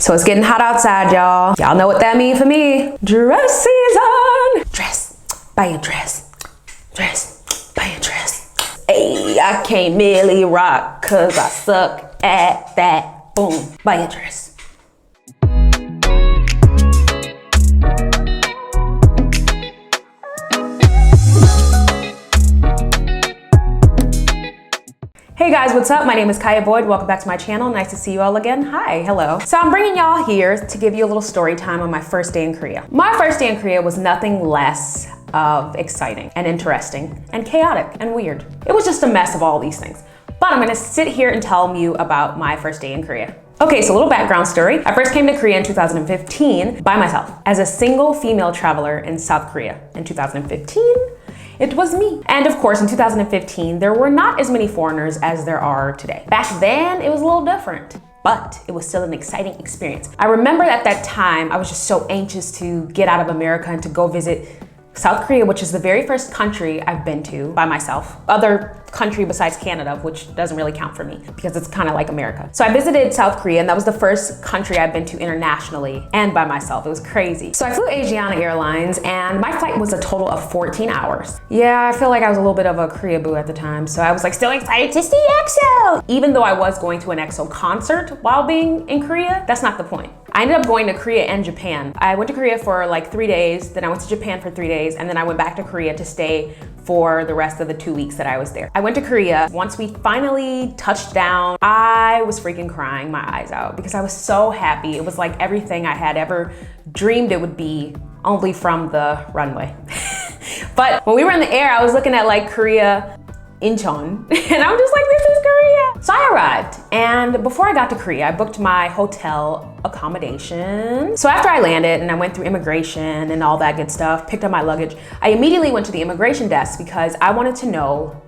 So it's getting hot outside, y'all. Y'all know what that means for me. Dress season. Dress, buy a dress. Dress, buy a dress. Hey, I can't merely rock cause I suck at that. Boom, buy a dress. Hey guys, what's up? My name is Kiya Boyd. Welcome back to my channel. Nice to see you all again. Hi, hello. So I'm bringing y'all here to give you a little story time on my first day in Korea. My first day in Korea was nothing less of exciting and interesting and chaotic and weird. It was just a mess of all these things. But I'm gonna sit here and tell you about my first day in Korea. Okay, so a little background story. I first came to Korea in 2015 by myself as a single female traveler in South Korea. In 2015, it was me. And of course, in 2015, there were not as many foreigners as there are today. Back then, it was a little different, but it was still an exciting experience. I remember at that time, I was just so anxious to get out of America and to go visit South Korea, which is the very first country I've been to by myself. Other country besides Canada, which doesn't really count for me because it's kind of like America. So I visited South Korea and that was the first country I've been to internationally and by myself. It was crazy. So I flew Asiana Airlines and my flight was a total of 14 hours. Yeah, I feel like I was a little bit of a Korea boo at the time. So I was like still excited to see EXO. Even though I was going to an EXO concert while being in Korea, that's not the point. I ended up going to Korea and Japan. I went to Korea for like 3 days, then I went to Japan for 3 days, and then I went back to Korea to stay for the rest of the 2 weeks that I was there. I went to Korea. Once we finally touched down, I was freaking crying my eyes out because I was so happy. It was like everything I had ever dreamed it would be, only from the runway. But when we were in the air, I was looking at like Korea, Incheon, and I'm just like, this is Korea. So I arrived, and before I got to Korea, I booked my hotel accommodation. So after I landed and I went through immigration and all that good stuff, picked up my luggage, I immediately went to the immigration desk because I wanted to know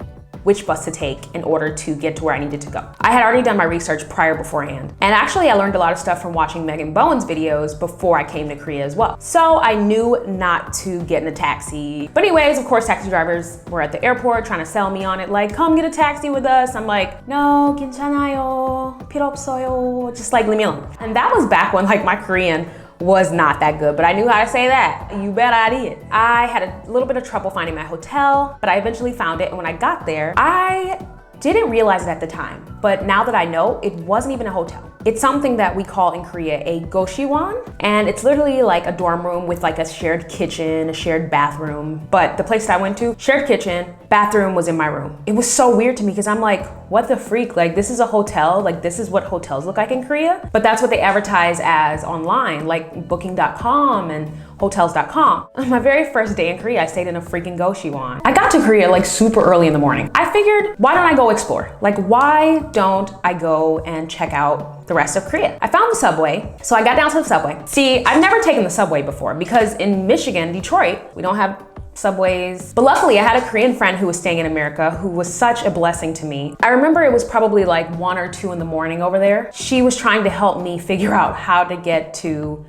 which bus to take in order to get to where I needed to go. I had already done my research beforehand. And actually I learned a lot of stuff from watching Megan Bowen's videos before I came to Korea as well. So I knew not to get in a taxi. But anyways, of course, taxi drivers were at the airport trying to sell me on it, like, come get a taxi with us. I'm like, no, 괜찮아요, 필요 없어요, just like leave me alone. And that was back when like my Korean was not that good, but I knew how to say that. You bet I did. I had a little bit of trouble finding my hotel, but I eventually found it. And when I got there, I didn't realize it at the time, but now that I know, it wasn't even a hotel. It's something that we call in Korea a goshwon, and it's literally like a dorm room with like a shared kitchen, a shared bathroom. But the place that I went to, shared kitchen, bathroom was in my room. It was so weird to me because I'm like, what the freak? Like, this is a hotel, like this is what hotels look like in Korea, but that's what they advertise as online, like booking.com and hotels.com. On my very first day in Korea, I stayed in a freaking goshwon. I got to Korea like super early in the morning. I figured, why don't I go explore? Like, why don't I go and check out the rest of Korea? I found the subway, so I got down to the subway. See, I've never taken the subway before because in Michigan, Detroit, we don't have subways. But luckily I had a Korean friend who was staying in America who was such a blessing to me. I remember it was probably like 1 or 2 in the morning over there. She was trying to help me figure out how to get to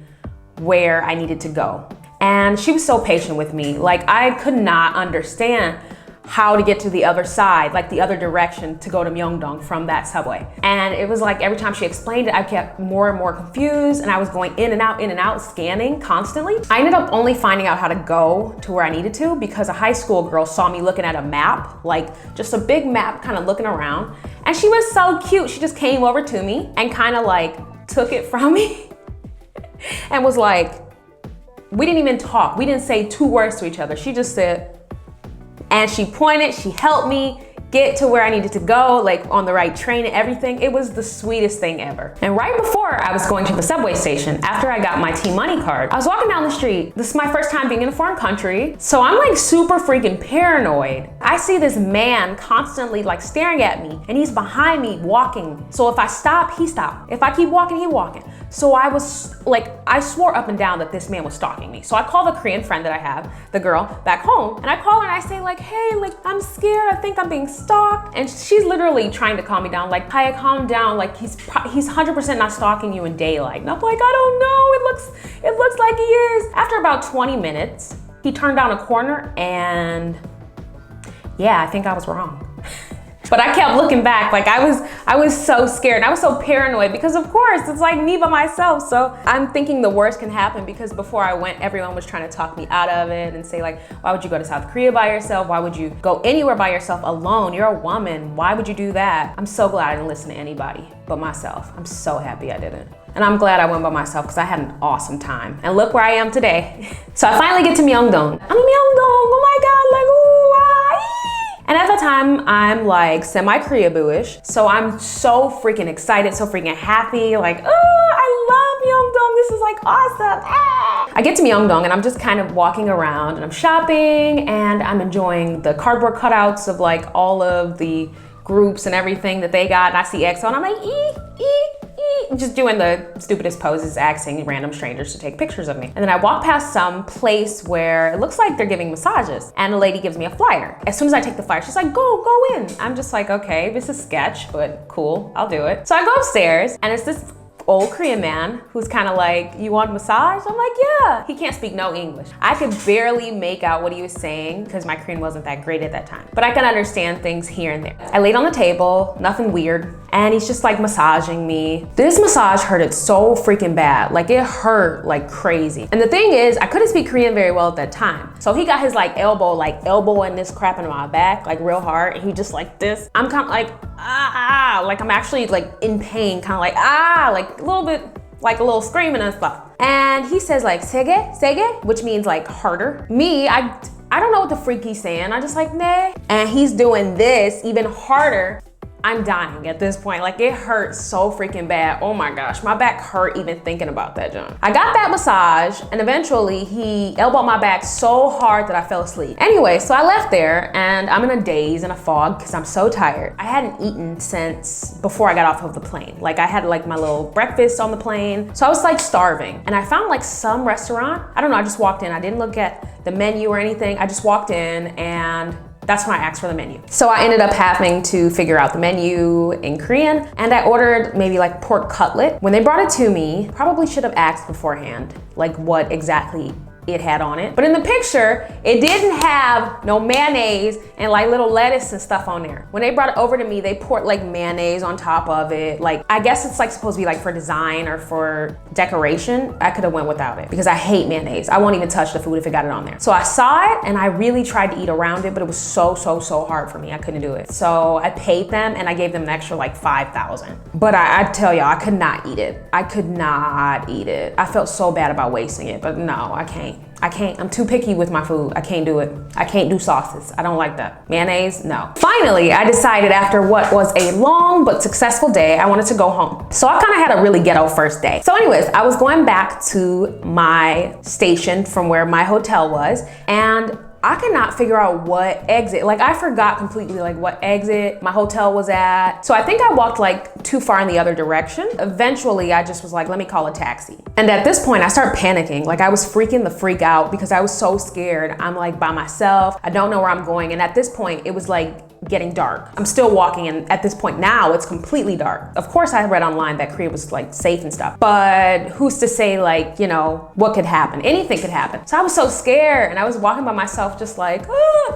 where I needed to go. And she was so patient with me. Like, I could not understand how to get to the other side, like the other direction to go to Myeongdong from that subway. And it was like every time she explained it, I kept more and more confused and I was going in and out, scanning constantly. I ended up only finding out how to go to where I needed to because a high school girl saw me looking at a map, like just a big map, kind of looking around. And she was so cute. She just came over to me and kind of like took it from me and was like, we didn't even talk. We didn't say 2 words to each other. She just said, and she pointed, she helped me get to where I needed to go, like on the right train and everything. It was the sweetest thing ever. And right before I was going to the subway station, after I got my T-Money card, I was walking down the street. This is my first time being in a foreign country. So I'm like super freaking paranoid. I see this man constantly like staring at me and he's behind me walking. So if I stop, he stopped. If I keep walking, he walking. So I was like, I swore up and down that this man was stalking me. So I called the Korean friend that I have, the girl, back home, and I call her and I say like, hey, like I'm scared, I think I'm being stalked. And she's literally trying to calm me down, like, Kiya, calm down, like he's 100% not stalking you in daylight. And I'm like, I don't know, it looks like he is. After about 20 minutes, he turned down a corner and yeah, I think I was wrong. But I kept looking back, like I was so scared and I was so paranoid because of course it's like me by myself. So I'm thinking the worst can happen because before I went, everyone was trying to talk me out of it and say like, why would you go to South Korea by yourself? Why would you go anywhere by yourself alone? You're a woman. Why would you do that? I'm so glad I didn't listen to anybody but myself. I'm so happy I didn't. And I'm glad I went by myself because I had an awesome time. And look where I am today. So I finally get to Myeongdong. I'm in Myeongdong, oh my God, like, ooh, ah, and at the time, I'm like semi-Korea-boo-ish. So I'm so freaking excited, so freaking happy, like, oh, I love Myeongdong, this is like awesome, ah. I get to Myeongdong and I'm just kind of walking around and I'm shopping and I'm enjoying the cardboard cutouts of like all of the groups and everything that they got. And I see EXO and I'm like, just doing the stupidest poses, asking random strangers to take pictures of me. And then I walk past some place where it looks like they're giving massages and the lady gives me a flyer. As soon as I take the flyer, she's like, go in. I'm just like, okay, this is sketch, but cool, I'll do it. So I go upstairs and it's this old Korean man who's kind of like, you want a massage? I'm like, yeah. He can't speak no English. I could barely make out what he was saying because my Korean wasn't that great at that time, but I can understand things here and there. I laid on the table, nothing weird, and he's just like massaging me. This massage hurted so freaking bad. Like it hurt like crazy. And the thing is, I couldn't speak Korean very well at that time. So he got his like elbowing this crap into my back, like real hard. And he just like this. I'm kind of like, like I'm actually like in pain, kind of like, like a little bit, like a little screaming and stuff. And he says like, sege, which means like harder. Me, I don't know what the freak he's saying. I just like, nah. And he's doing this even harder. I'm dying at this point. Like it hurt so freaking bad. Oh my gosh, my back hurt even thinking about that, John. I got that massage and eventually he elbowed my back so hard that I fell asleep. Anyway, so I left there and I'm in a daze and a fog because I'm so tired. I hadn't eaten since before I got off of the plane. Like I had like my little breakfast on the plane. So I was like starving and I found like some restaurant. I don't know, I just walked in. I didn't look at the menu or anything. I just walked in and that's when I asked for the menu. So I ended up having to figure out the menu in Korean and I ordered maybe like pork cutlet. When they brought it to me, probably should have asked beforehand, like what exactly it had on it. But in the picture, it didn't have no mayonnaise and like little lettuce and stuff on there. When they brought it over to me, they poured like mayonnaise on top of it. Like, I guess it's like supposed to be like for design or for decoration. I could have went without it because I hate mayonnaise. I won't even touch the food if it got it on there. So I saw it and I really tried to eat around it, but it was so hard for me. I couldn't do it. So I paid them and I gave them an extra like 5,000. But I tell y'all, I could not eat it. I could not eat it. I felt so bad about wasting it, but no, I can't. I'm too picky with my food. I can't do it. I can't do sauces. I don't like that. Mayonnaise, no. Finally, I decided after what was a long but successful day, I wanted to go home. So I kind of had a really ghetto first day. So anyways, I was going back to my station from where my hotel was and I could not figure out what exit, like I forgot completely like what exit my hotel was at. So I think I walked like too far in the other direction. Eventually I just was like, let me call a taxi. And at this point I started panicking. Like I was freaking the freak out because I was so scared. I'm like by myself. I don't know where I'm going. And at this point it was like getting dark. I'm still walking and at this point now it's completely dark. Of course I read online that Korea was like safe and stuff, but who's to say like, you know, what could happen? Anything could happen. So I was so scared and I was walking by myself just like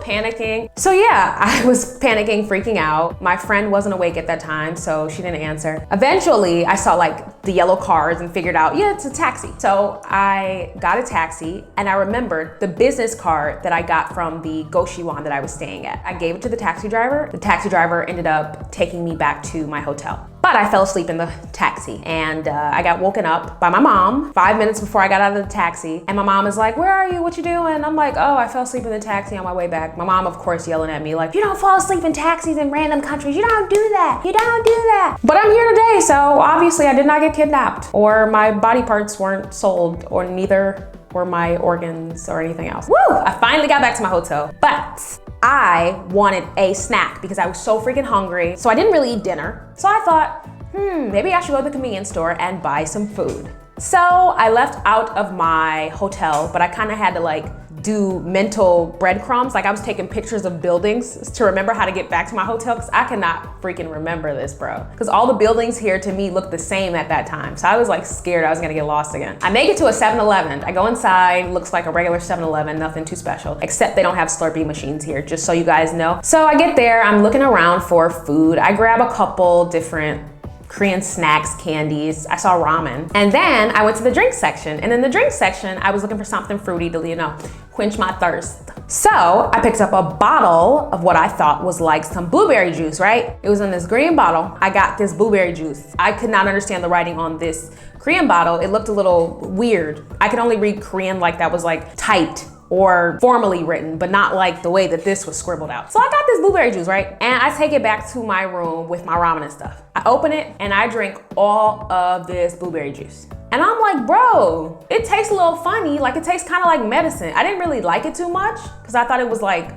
panicking. So yeah, I was panicking, freaking out. My friend wasn't awake at that time, so she didn't answer. Eventually I saw like the yellow cars and figured out, yeah, it's a taxi. So I got a taxi and I remembered the business card that I got from the Goshiwon that I was staying at. I gave it to the taxi driver. The taxi driver ended up taking me back to my hotel. But I fell asleep in the taxi and I got woken up by my mom 5 minutes before I got out of the taxi. And my mom is like, where are you? What you doing? I'm like, oh, I fell asleep in the taxi on my way back. My mom, of course, yelling at me like, you don't fall asleep in taxis in random countries. You don't do that. You don't do that. But I'm here today, so obviously I did not get kidnapped or my body parts weren't sold or neither were my organs or anything else. Woo! I finally got back to my hotel, but I wanted a snack because I was so freaking hungry. So I didn't really eat dinner. So I thought, maybe I should go to the convenience store and buy some food. So I left out of my hotel, but I kind of had to like do mental breadcrumbs. Like I was taking pictures of buildings to remember how to get back to my hotel, because I cannot freaking remember this, bro. Because all the buildings here to me looked the same at that time. So I was like scared I was gonna get lost again. I make it to a 7-Eleven. I go inside, looks like a regular 7-Eleven, nothing too special, except they don't have Slurpee machines here, just so you guys know. So I get there, I'm looking around for food. I grab a couple different Korean snacks, candies. I saw ramen. And then I went to the drink section. And in the drink section, I was looking for something fruity to, you know, quench my thirst. So I picked up a bottle of what I thought was like some blueberry juice, right? It was in this green bottle. I got this blueberry juice. I could not understand the writing on this Korean bottle. It looked a little weird. I could only read Korean like that was like typed or formally written, but not like the way that this was scribbled out. So I got this blueberry juice, right? And I take it back to my room with my ramen and stuff. I open it and I drink all of this blueberry juice. And I'm like, bro, it tastes a little funny. Like it tastes kind of like medicine. I didn't really like it too much because I thought it was like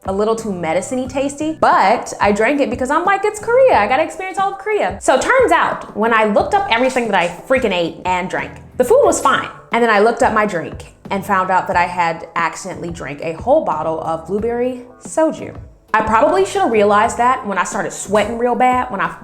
a little too medicine-y tasty, but I drank it because I'm like, it's Korea. I gotta experience all of Korea. So it turns out when I looked up everything that I freaking ate and drank, the food was fine. And then I looked up my drink and found out that I had accidentally drank a whole bottle of blueberry soju. I probably should have realized that when I started sweating real bad when I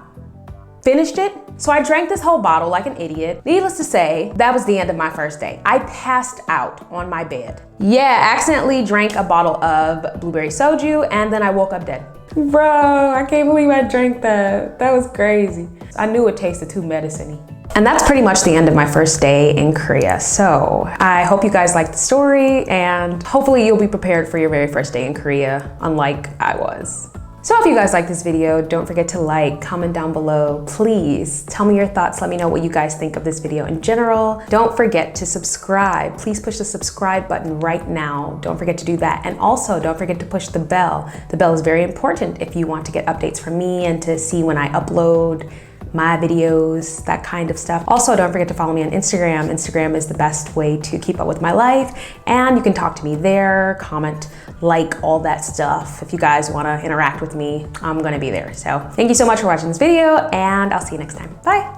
finished it. So I drank this whole bottle like an idiot. Needless to say, that was the end of my first day. I passed out on my bed. Yeah, accidentally drank a bottle of blueberry soju and then I woke up dead. Bro, I can't believe I drank that. That was crazy. I knew it tasted too medicine-y. And that's pretty much the end of my first day in Korea. So I hope you guys liked the story and hopefully you'll be prepared for your very first day in Korea, unlike I was. So if you guys like this video, don't forget to like, comment down below. Please tell me your thoughts. Let me know what you guys think of this video in general. Don't forget to subscribe. Please push the subscribe button right now. Don't forget to do that. And also don't forget to push the bell. The bell is very important if you want to get updates from me and to see when I upload my videos, that kind of stuff. Also, don't forget to follow me on Instagram. Instagram is the best way to keep up with my life, and you can talk to me there, comment, like, all that stuff. If you guys wanna interact with me, I'm gonna be there. So thank you so much for watching this video, and I'll see you next time. Bye.